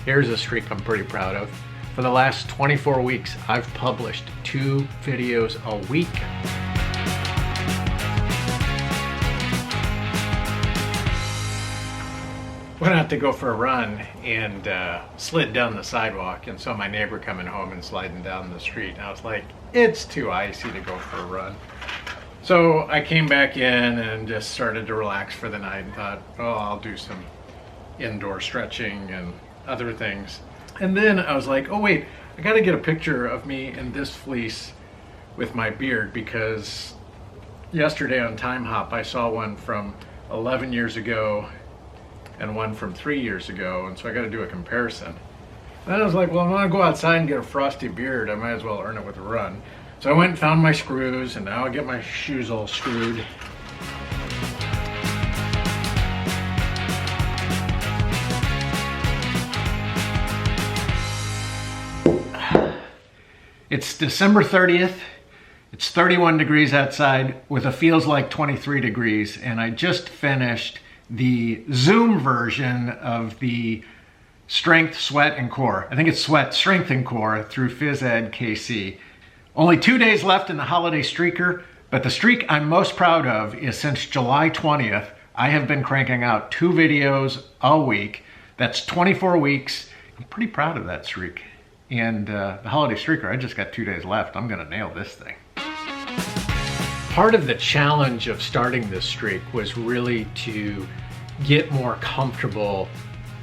Here's a streak I'm pretty proud of. For the last 24 weeks, I've published 2 videos a week. Went out to go for a run and slid down the sidewalk and saw my neighbor coming home and sliding down the street. And I was like, it's too icy to go for a run. So I came back in and just started to relax for the night and thought, oh, I'll do some indoor stretching and other things. And then I was like, oh wait, I gotta get a picture of me in this fleece with my beard, because yesterday on Time Hop I saw one from 11 years ago and one from 3 years ago, and so I gotta do a comparison. And then I was like, well, I'm gonna go outside and get a frosty beard, I might as well earn it with a run. So I went and found my screws, and now I get my shoes all screwed. It's December 30th. It's 31 degrees outside with a feels like 23 degrees, and I just finished the Zoom version of the Strength, Sweat, and Core. I think it's Sweat, Strength, and Core through Phys Ed KC. Only 2 days left in the holiday streaker, but the streak I'm most proud of is since July 20th, I have been cranking out 2 videos a week. That's 24 weeks. I'm pretty proud of that streak. And the holiday streaker, I just got 2 days left. I'm gonna nail this thing. Part of the challenge of starting this streak was really to get more comfortable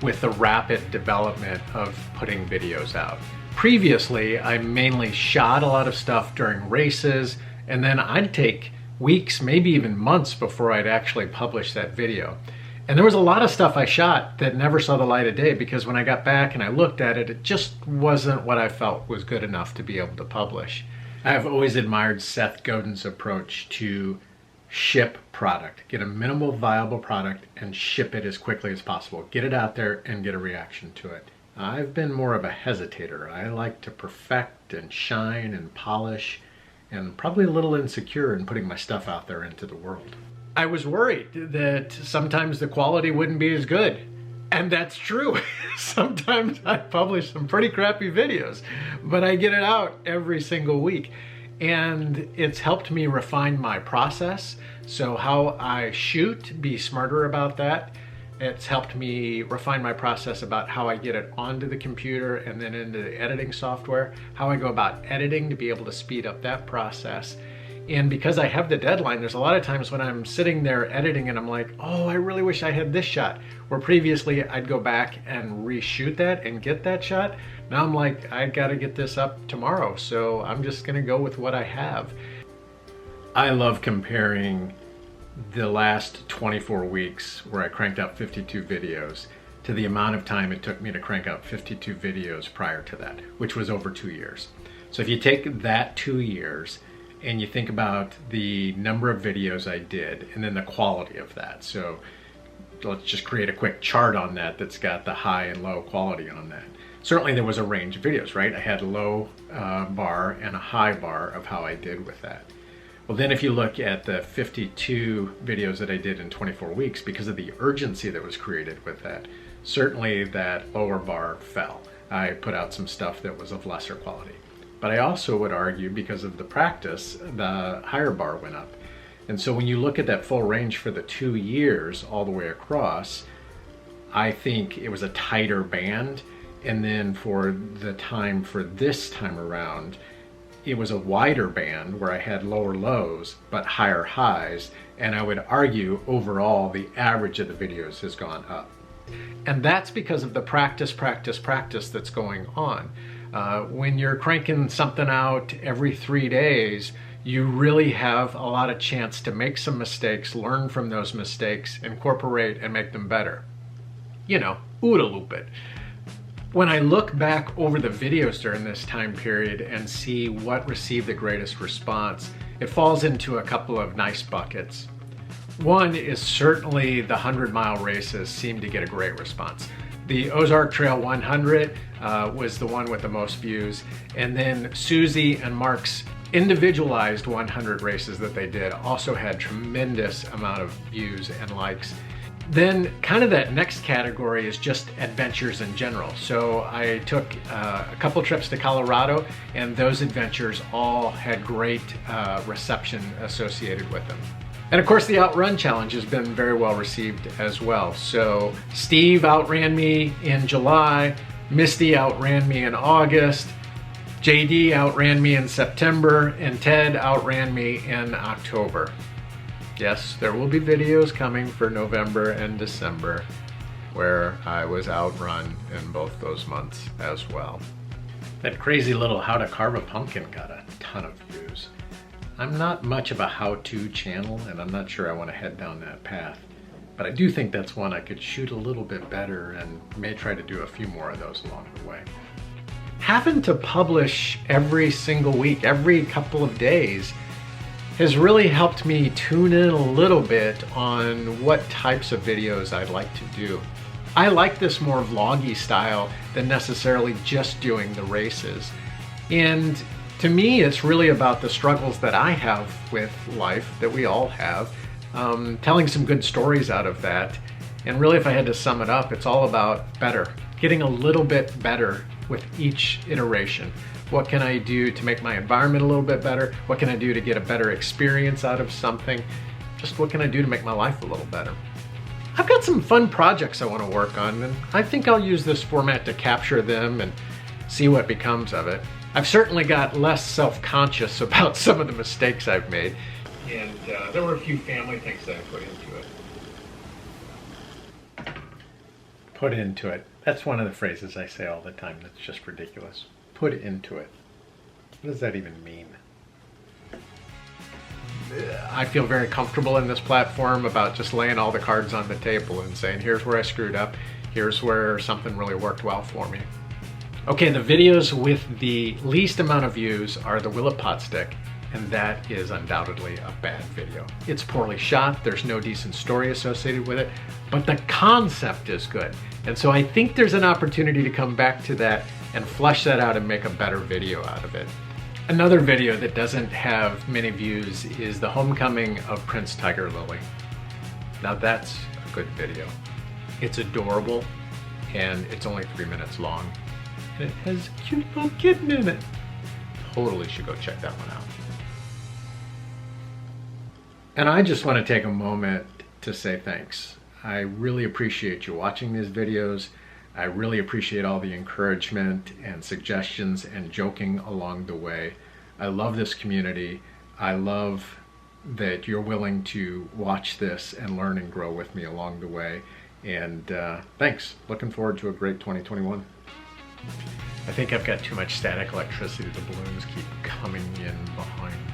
with the rapid development of putting videos out. Previously, I mainly shot a lot of stuff during races, and then I'd take weeks, maybe even months before I'd actually publish that video. And there was a lot of stuff I shot that never saw the light of day, because when I got back and I looked at it, it just wasn't what I felt was good enough to be able to publish. I've always admired Seth Godin's approach to ship product. Get a minimal viable product and ship it as quickly as possible. Get it out there and get a reaction to it. I've been more of a hesitator. I like to perfect and shine and polish, and probably a little insecure in putting my stuff out there into the world. I was worried that sometimes the quality wouldn't be as good. And that's true. Sometimes I publish some pretty crappy videos, but I get it out every single week. And it's helped me refine my process. So how I shoot, be smarter about that. It's helped me refine my process about how I get it onto the computer and then into the editing software, how I go about editing to be able to speed up that process. And because I have the deadline, there's a lot of times when I'm sitting there editing and I'm like, oh, I really wish I had this shot. Where previously I'd go back and reshoot that and get that shot. Now I'm like, I gotta get this up tomorrow, so I'm just gonna go with what I have. I love comparing the last 24 weeks where I cranked out 52 videos to the amount of time it took me to crank out 52 videos prior to that, which was over 2 years. So if you take that 2 years, and you think about the number of videos I did and then the quality of that. So let's just create a quick chart on that that's got the high and low quality on that. Certainly there was a range of videos, right? I had a low bar and a high bar of how I did with that. Well, then if you look at the 52 videos that I did in 24 weeks, because of the urgency that was created with that, certainly that lower bar fell. I put out some stuff that was of lesser quality. But I also would argue because of the practice, the higher bar went up. And so when you look at that full range for the 2 years all the way across, I think it was a tighter band. And then for the time for this time around, it was a wider band where I had lower lows but higher highs. And I would argue overall the average of the videos has gone up. And that's because of the practice that's going on. When you're cranking something out every 3 days, you really have a lot of chance to make some mistakes, learn from those mistakes, incorporate and make them better. You know, OODA loop it. When I look back over the videos during this time period and see what received the greatest response, it falls into a couple of nice buckets. One is certainly the 100-mile races seem to get a great response. The Ozark Trail 100 was the one with the most views, and then Susie and Mark's individualized 100 races that they did also had tremendous amount of views and likes. Then kind of that next category is just adventures in general. So I took a couple trips to Colorado, and those adventures all had great reception associated with them. And of course the Outrun Challenge has been very well received as well. So Steve outran me in July, Misty outran me in August, JD outran me in September, and Ted outran me in October. Yes, there will be videos coming for November and December where I was outrun in both those months as well. That crazy little how to carve a pumpkin got a ton of views. I'm not much of a how-to channel, and I'm not sure I want to head down that path, but I do think that's one I could shoot a little bit better and may try to do a few more of those along the way. Having to publish every single week, every couple of days, has really helped me tune in a little bit on what types of videos I'd like to do. I like this more vloggy style than necessarily just doing the races. And to me, it's really about the struggles that I have with life, that we all have, telling some good stories out of that. And really, if I had to sum it up, it's all about better, getting a little bit better with each iteration. What can I do to make my environment a little bit better? What can I do to get a better experience out of something? Just what can I do to make my life a little better? I've got some fun projects I want to work on, and I think I'll use this format to capture them and see what becomes of it. I've certainly got less self-conscious about some of the mistakes I've made, and there were a few family things that I put into it. Put into it. That's one of the phrases I say all the time that's just ridiculous. Put into it. What does that even mean? I feel very comfortable in this platform about just laying all the cards on the table and saying, here's where I screwed up, here's where something really worked well for me. Okay, the videos with the least amount of views are the Willet Pot Stick, and that is undoubtedly a bad video. It's poorly shot, there's no decent story associated with it, but the concept is good. And so I think there's an opportunity to come back to that and flesh that out and make a better video out of it. Another video that doesn't have many views is the homecoming of Prince Tiger Lily. Now that's a good video. It's adorable, and it's only 3 minutes long. And it has a cute little kitten in it. Totally should go check that one out. And I just want to take a moment to say thanks. I really appreciate you watching these videos. I really appreciate all the encouragement and suggestions and joking along the way. I love this community. I love that you're willing to watch this and learn and grow with me along the way. And thanks. Looking forward to a great 2021. I think I've got too much static electricity. The balloons keep coming in behind me.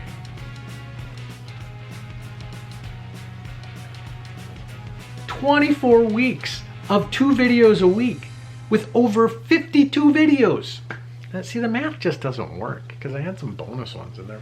"24 weeks of 2 videos a week with over 52 videos. See, the math just doesn't work because I had some bonus ones in there.